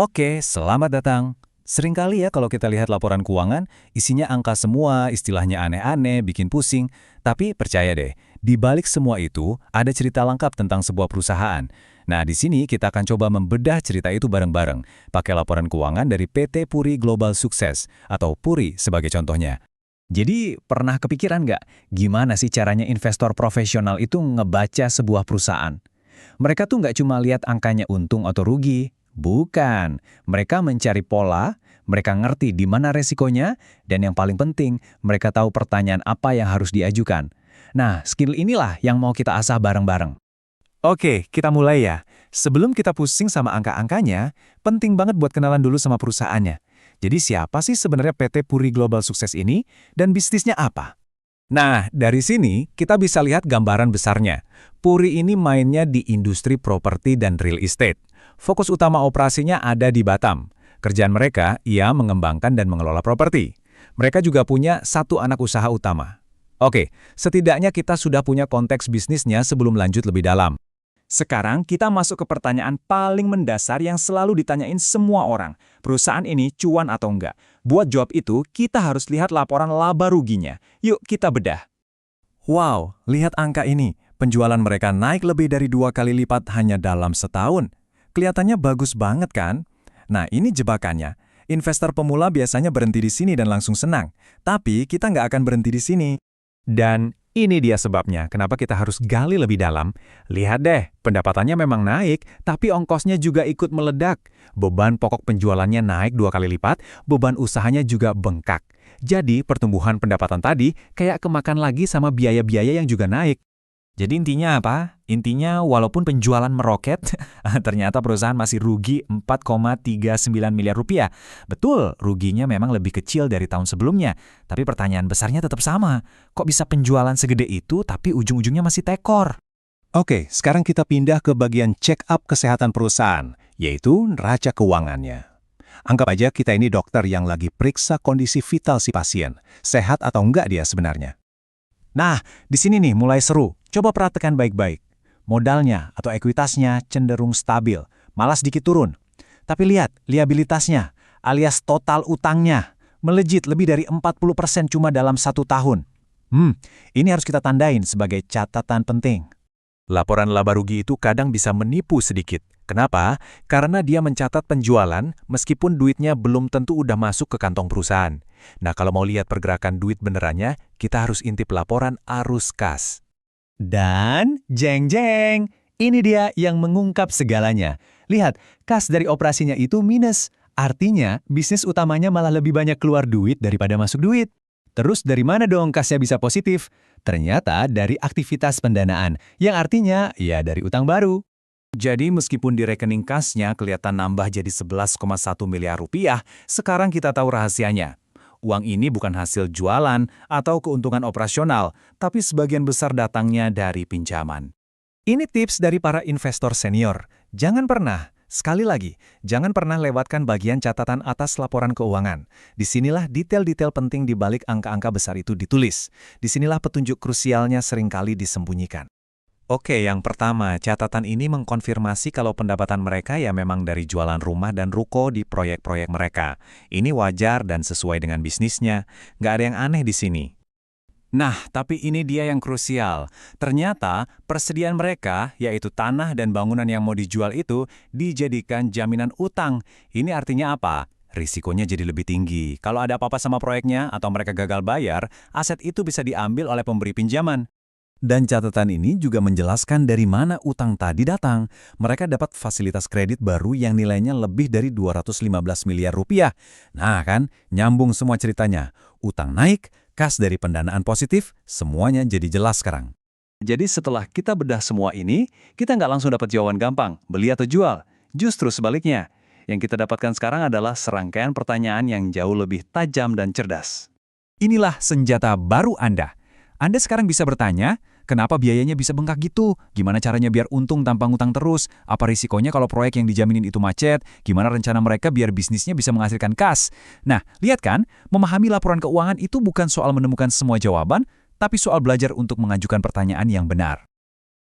Oke, selamat datang. Seringkali ya kalau kita lihat laporan keuangan, isinya angka semua, istilahnya aneh-aneh, bikin pusing. Tapi percaya deh, di balik semua itu ada cerita lengkap tentang sebuah perusahaan. Nah, di sini kita akan coba membedah cerita itu bareng-bareng, pakai laporan keuangan dari PT Puri Global Sukses, atau Puri sebagai contohnya. Jadi, pernah kepikiran nggak gimana sih caranya investor profesional itu ngebaca sebuah perusahaan? Mereka tuh nggak cuma lihat angkanya untung atau rugi. Bukan. Mereka mencari pola, mereka ngerti di mana resikonya, dan yang paling penting, mereka tahu pertanyaan apa yang harus diajukan. Nah, skill inilah yang mau kita asah bareng-bareng. Oke, kita mulai ya. Sebelum kita pusing sama angka-angkanya, penting banget buat kenalan dulu sama perusahaannya. Jadi siapa sih sebenarnya PT Puri Global Sukses ini, dan bisnisnya apa? Nah, dari sini kita bisa lihat gambaran besarnya. Puri ini mainnya di industri properti dan real estate. Fokus utama operasinya ada di Batam. Kerjaan mereka, ia mengembangkan dan mengelola properti. Mereka juga punya satu anak usaha utama. Oke, setidaknya kita sudah punya konteks bisnisnya sebelum lanjut lebih dalam. Sekarang kita masuk ke pertanyaan paling mendasar yang selalu ditanyain semua orang. Perusahaan ini cuan atau enggak? Buat jawab itu, kita harus lihat laporan laba ruginya. Yuk kita bedah. Wow, lihat angka ini. Penjualan mereka naik lebih dari 2 kali lipat hanya dalam setahun. Kelihatannya bagus banget kan? Nah, ini jebakannya. Investor pemula biasanya berhenti di sini dan langsung senang. Tapi kita nggak akan berhenti di sini. Dan ini dia sebabnya kenapa kita harus gali lebih dalam. Lihat deh, pendapatannya memang naik, tapi ongkosnya juga ikut meledak. Beban pokok penjualannya naik 2 kali lipat, beban usahanya juga bengkak. Jadi pertumbuhan pendapatan tadi kayak kemakan lagi sama biaya-biaya yang juga naik. Jadi intinya apa? Intinya walaupun penjualan meroket, ternyata perusahaan masih rugi 4,39 miliar rupiah. Betul, ruginya memang lebih kecil dari tahun sebelumnya. Tapi pertanyaan besarnya tetap sama. Kok bisa penjualan segede itu tapi ujung-ujungnya masih tekor? Oke, sekarang kita pindah ke bagian check up kesehatan perusahaan, yaitu neraca keuangannya. Anggap aja kita ini dokter yang lagi periksa kondisi vital si pasien. Sehat atau enggak dia sebenarnya? Nah, di sini nih mulai seru. Coba perhatikan baik-baik. Modalnya atau ekuitasnya cenderung stabil, malah sedikit turun. Tapi lihat, liabilitasnya, alias total utangnya, melejit lebih dari 40% cuma dalam 1 tahun. Ini harus kita tandain sebagai catatan penting. Laporan laba rugi itu kadang bisa menipu sedikit. Kenapa? Karena dia mencatat penjualan meskipun duitnya belum tentu udah masuk ke kantong perusahaan. Nah, kalau mau lihat pergerakan duit benerannya, kita harus intip laporan arus kas. Dan, jeng-jeng, ini dia yang mengungkap segalanya. Lihat, kas dari operasinya itu minus. Artinya, bisnis utamanya malah lebih banyak keluar duit daripada masuk duit. Terus dari mana dong kasnya bisa positif? Ternyata dari aktivitas pendanaan, yang artinya ya dari utang baru. Jadi meskipun di rekening kasnya kelihatan nambah jadi 11,1 miliar rupiah, sekarang kita tahu rahasianya. Uang ini bukan hasil jualan atau keuntungan operasional, tapi sebagian besar datangnya dari pinjaman. Ini tips dari para investor senior. Jangan pernah, sekali lagi, jangan pernah lewatkan bagian catatan atas laporan keuangan. Disinilah detail-detail penting di balik angka-angka besar itu ditulis. Disinilah petunjuk krusialnya seringkali disembunyikan. Oke, yang pertama, catatan ini mengkonfirmasi kalau pendapatan mereka ya memang dari jualan rumah dan ruko di proyek-proyek mereka. Ini wajar dan sesuai dengan bisnisnya. Nggak ada yang aneh di sini. Nah, tapi ini dia yang krusial. Ternyata, persediaan mereka, yaitu tanah dan bangunan yang mau dijual itu, dijadikan jaminan utang. Ini artinya apa? Risikonya jadi lebih tinggi. Kalau ada apa-apa sama proyeknya atau mereka gagal bayar, aset itu bisa diambil oleh pemberi pinjaman. Dan catatan ini juga menjelaskan dari mana utang tadi datang. Mereka dapat fasilitas kredit baru yang nilainya lebih dari 215 miliar rupiah. Nah kan, nyambung semua ceritanya. Utang naik, kas dari pendanaan positif, semuanya jadi jelas sekarang. Jadi setelah kita bedah semua ini, kita nggak langsung dapat jawaban gampang, beli atau jual. Justru sebaliknya, yang kita dapatkan sekarang adalah serangkaian pertanyaan yang jauh lebih tajam dan cerdas. Inilah senjata baru Anda. Anda sekarang bisa bertanya, kenapa biayanya bisa bengkak gitu? Gimana caranya biar untung tanpa ngutang terus? Apa risikonya kalau proyek yang dijaminin itu macet? Gimana rencana mereka biar bisnisnya bisa menghasilkan kas? Nah, lihat kan, memahami laporan keuangan itu bukan soal menemukan semua jawaban, tapi soal belajar untuk mengajukan pertanyaan yang benar.